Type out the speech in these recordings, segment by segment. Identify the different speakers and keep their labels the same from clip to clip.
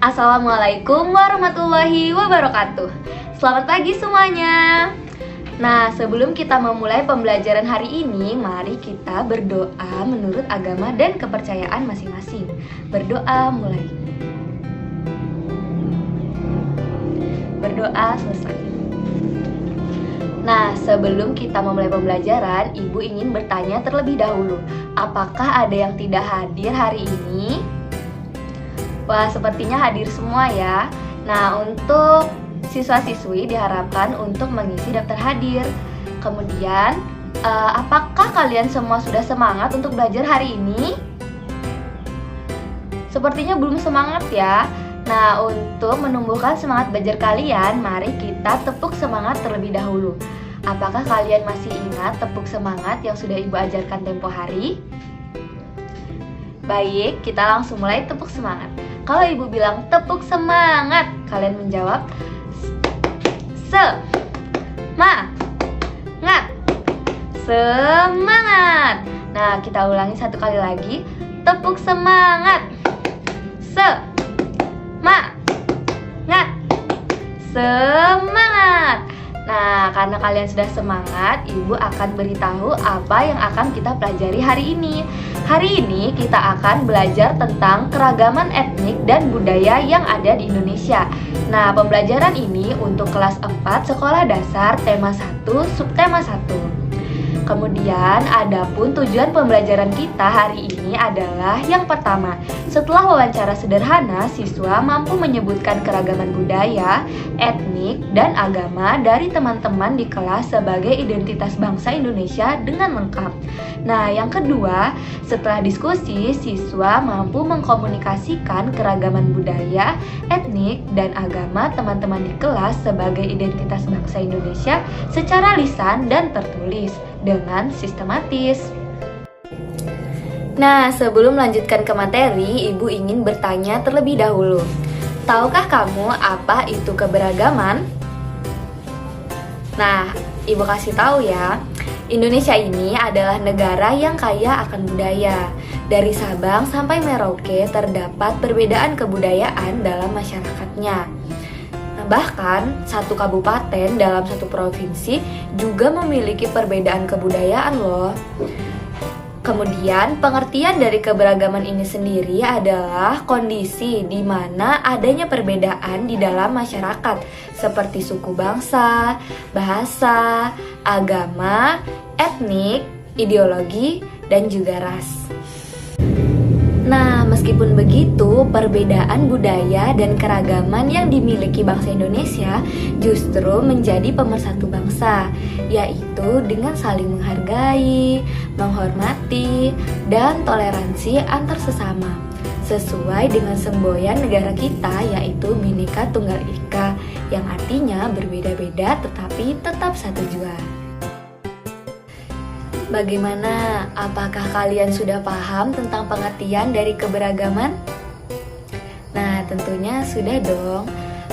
Speaker 1: Assalamualaikum warahmatullahi wabarakatuh. Selamat pagi semuanya. Nah, sebelum kita memulai pembelajaran hari ini, mari kita berdoa menurut agama dan kepercayaan masing-masing. Berdoa mulai. Berdoa selesai. Nah, sebelum kita memulai pembelajaran, Ibu ingin bertanya terlebih dahulu, apakah ada yang tidak hadir hari ini? Wah, sepertinya hadir semua ya. Nah, untuk siswa-siswi diharapkan untuk mengisi daftar hadir. Kemudian, apakah kalian semua sudah semangat untuk belajar hari ini? Sepertinya belum semangat ya. Nah, untuk menumbuhkan semangat belajar kalian, mari kita tepuk semangat terlebih dahulu. Apakah kalian masih ingat tepuk semangat yang sudah Ibu ajarkan tempo hari? Baik, kita langsung mulai tepuk semangat. Kalau Ibu bilang tepuk semangat, kalian menjawab semangat. Semangat. Nah, kita ulangi satu kali lagi. Tepuk semangat. Semangat. Nah, karena kalian sudah semangat, Ibu akan beritahu apa yang akan kita pelajari hari ini. Hari ini kita akan belajar tentang keragaman etnik dan budaya yang ada di Indonesia. Nah, pembelajaran ini untuk kelas 4 sekolah dasar tema 1 subtema 1. Kemudian, adapun tujuan pembelajaran kita hari ini adalah yang pertama, setelah wawancara sederhana, siswa mampu menyebutkan keragaman budaya, etnik, dan agama dari teman-teman di kelas sebagai identitas bangsa Indonesia dengan lengkap. Nah, yang kedua, setelah diskusi, siswa mampu mengkomunikasikan keragaman budaya, etnik, dan agama teman-teman di kelas sebagai identitas bangsa Indonesia secara lisan dan tertulis dengan sistematis. Nah, sebelum melanjutkan ke materi, Ibu ingin bertanya terlebih dahulu. Tahukah kamu apa itu keberagaman? Nah, Ibu kasih tahu ya. Indonesia ini adalah negara yang kaya akan budaya. Dari Sabang sampai Merauke terdapat perbedaan kebudayaan dalam masyarakatnya. Bahkan, satu kabupaten dalam satu provinsi juga memiliki perbedaan kebudayaan loh. Kemudian, pengertian dari keberagaman ini sendiri adalah kondisi di mana adanya perbedaan di dalam masyarakat seperti suku bangsa, bahasa, agama, etnik, ideologi, dan juga ras. Nah, meskipun begitu, perbedaan budaya dan keragaman yang dimiliki bangsa Indonesia justru menjadi pemersatu bangsa, yaitu dengan saling menghargai, menghormati, dan toleransi antar sesama. Sesuai dengan semboyan negara kita, yaitu Bhinneka Tunggal Ika, yang artinya berbeda-beda tetapi tetap satu jua. Bagaimana? Apakah kalian sudah paham tentang pengertian dari keberagaman? Nah, tentunya sudah dong.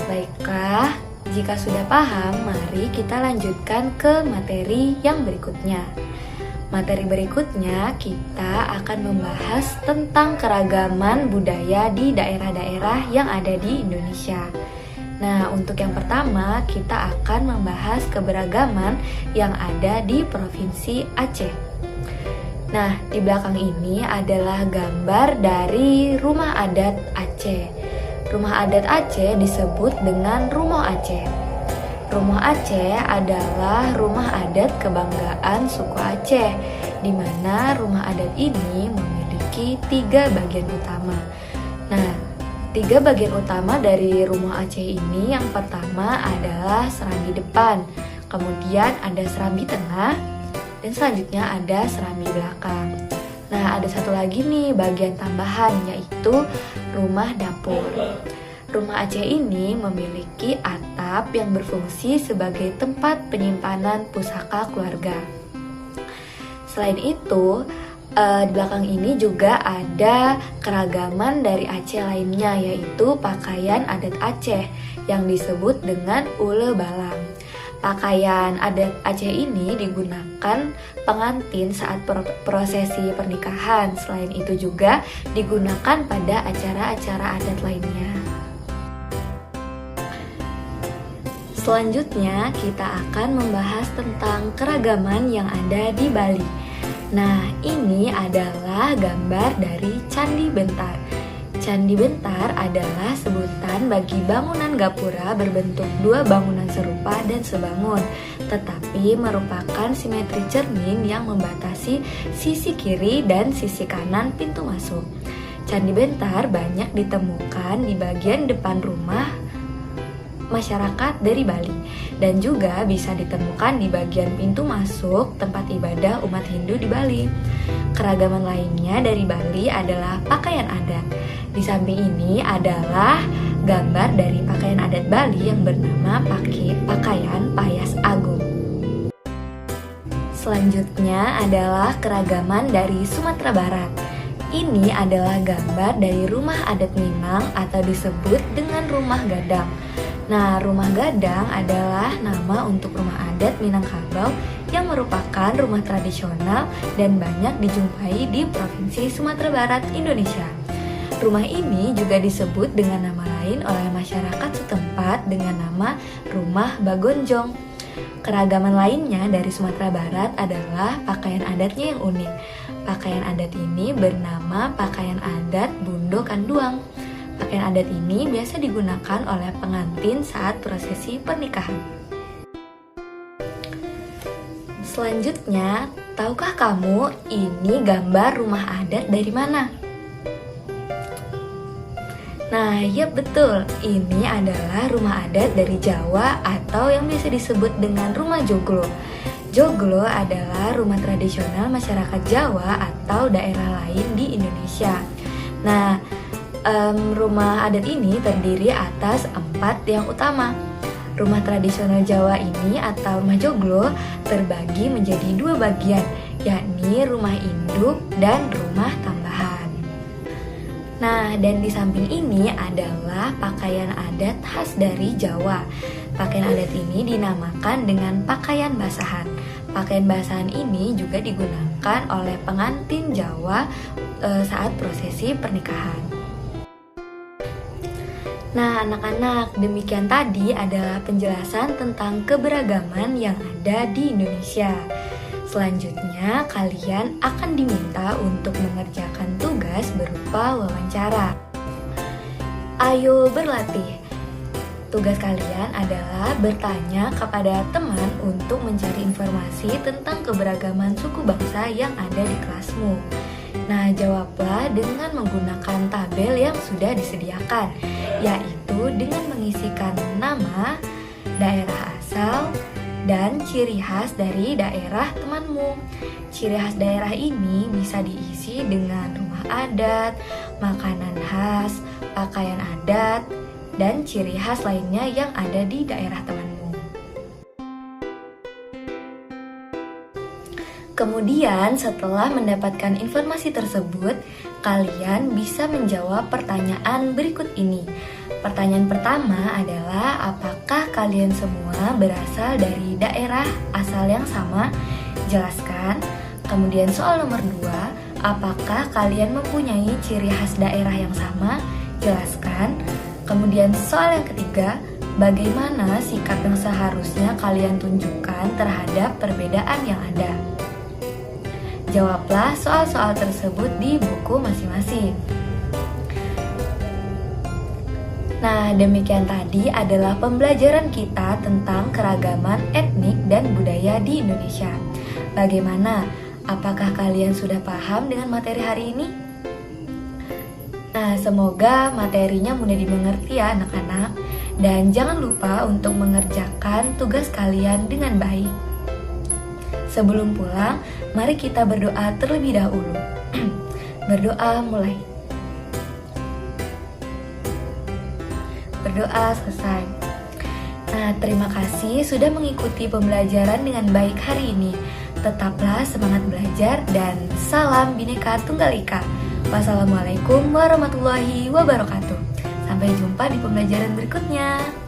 Speaker 1: Baiklah, jika sudah paham, mari kita lanjutkan ke materi yang berikutnya. Materi berikutnya kita akan membahas tentang keragaman budaya di daerah-daerah yang ada di Indonesia. Nah, untuk yang pertama, kita akan membahas keberagaman yang ada di Provinsi Aceh. Nah, di belakang ini adalah gambar dari Rumah Adat Aceh. Rumah Adat Aceh disebut dengan Rumoh Aceh. Rumoh Aceh adalah rumah adat kebanggaan suku Aceh, di mana rumah adat ini memiliki 3 bagian utama. Nah, 3 bagian utama dari Rumoh Aceh ini, yang pertama adalah serambi depan, kemudian ada serambi tengah, dan selanjutnya ada serambi belakang. Nah, ada satu lagi nih bagian tambahan, yaitu rumah dapur. Rumah Aceh ini memiliki atap yang berfungsi sebagai tempat penyimpanan pusaka keluarga. Selain itu, di belakang ini juga ada keragaman dari Aceh lainnya, yaitu pakaian adat Aceh yang disebut dengan ule balang. Pakaian adat Aceh ini digunakan pengantin saat prosesi pernikahan. Selain itu juga digunakan pada acara-acara adat lainnya. Selanjutnya, kita akan membahas tentang keragaman yang ada di Bali. Nah, ini adalah gambar dari Candi Bentar. Candi Bentar adalah sebutan bagi bangunan gapura berbentuk dua bangunan serupa dan sebangun, tetapi merupakan simetri cermin yang membatasi sisi kiri dan sisi kanan pintu masuk. Candi Bentar banyak ditemukan di bagian depan rumah masyarakat dari Bali dan juga bisa ditemukan di bagian pintu masuk tempat ibadah umat Hindu di Bali. Keragaman lainnya dari Bali adalah pakaian adat. Di samping ini adalah gambar dari pakaian adat Bali yang bernama pakaian Payas Agung. Selanjutnya adalah keragaman dari Sumatera Barat. Ini adalah gambar dari rumah adat Minang atau disebut dengan rumah gadang. Nah, rumah gadang adalah nama untuk rumah adat Minangkabau yang merupakan rumah tradisional dan banyak dijumpai di Provinsi Sumatera Barat, Indonesia. Rumah ini juga disebut dengan nama lain oleh masyarakat setempat dengan nama Rumah Bagonjong. Keragaman lainnya dari Sumatera Barat adalah pakaian adatnya yang unik. Pakaian adat ini bernama pakaian adat Bundo Kanduang. Pakaian adat ini biasa digunakan oleh pengantin saat prosesi pernikahan. Selanjutnya, tahukah kamu ini gambar rumah adat dari mana? Nah, ya betul, ini adalah rumah adat dari Jawa atau yang biasa disebut dengan rumah joglo. Joglo adalah rumah tradisional masyarakat Jawa atau daerah lain di Indonesia. Nah, rumah adat ini terdiri atas 4 yang utama. Rumah tradisional Jawa ini atau rumah joglo terbagi menjadi 2 bagian, yakni rumah induk dan rumah tambahan. Nah, dan di samping ini adalah pakaian adat khas dari Jawa. Pakaian adat ini dinamakan dengan pakaian basahan. Pakaian basahan ini juga digunakan oleh pengantin Jawa saat prosesi pernikahan. Nah, anak-anak, demikian tadi adalah penjelasan tentang keberagaman yang ada di Indonesia. Selanjutnya, kalian akan diminta untuk mengerjakan tugas berupa wawancara. Ayo berlatih. Tugas kalian adalah bertanya kepada teman untuk mencari informasi tentang keberagaman suku bangsa yang ada di kelasmu. Nah, jawablah dengan menggunakan tabel yang sudah disediakan, yaitu dengan mengisikan nama, daerah asal, dan ciri khas dari daerah temanmu. Ciri khas daerah ini bisa diisi dengan rumah adat, makanan khas, pakaian adat, dan ciri khas lainnya yang ada di daerah temanmu. Kemudian setelah mendapatkan informasi tersebut, kalian bisa menjawab pertanyaan berikut ini. Pertanyaan pertama adalah apakah kalian semua berasal dari daerah asal yang sama? Jelaskan. Kemudian soal nomor 2, apakah kalian mempunyai ciri khas daerah yang sama? Jelaskan. Kemudian soal yang ketiga, bagaimana sikap yang seharusnya kalian tunjukkan terhadap perbedaan yang ada? Jawablah soal-soal tersebut di buku masing-masing. Nah, demikian tadi adalah pembelajaran kita tentang keragaman etnik dan budaya di Indonesia. Bagaimana? Apakah kalian sudah paham dengan materi hari ini? Nah, semoga materinya mudah dimengerti ya anak-anak. Dan jangan lupa untuk mengerjakan tugas kalian dengan baik. Sebelum pulang, mari kita berdoa terlebih dahulu. Berdoa mulai. Berdoa selesai. Nah, terima kasih sudah mengikuti pembelajaran dengan baik hari ini. Tetaplah semangat belajar dan salam Bhinneka Tunggal Ika. Wassalamualaikum warahmatullahi wabarakatuh. Sampai jumpa di pembelajaran berikutnya.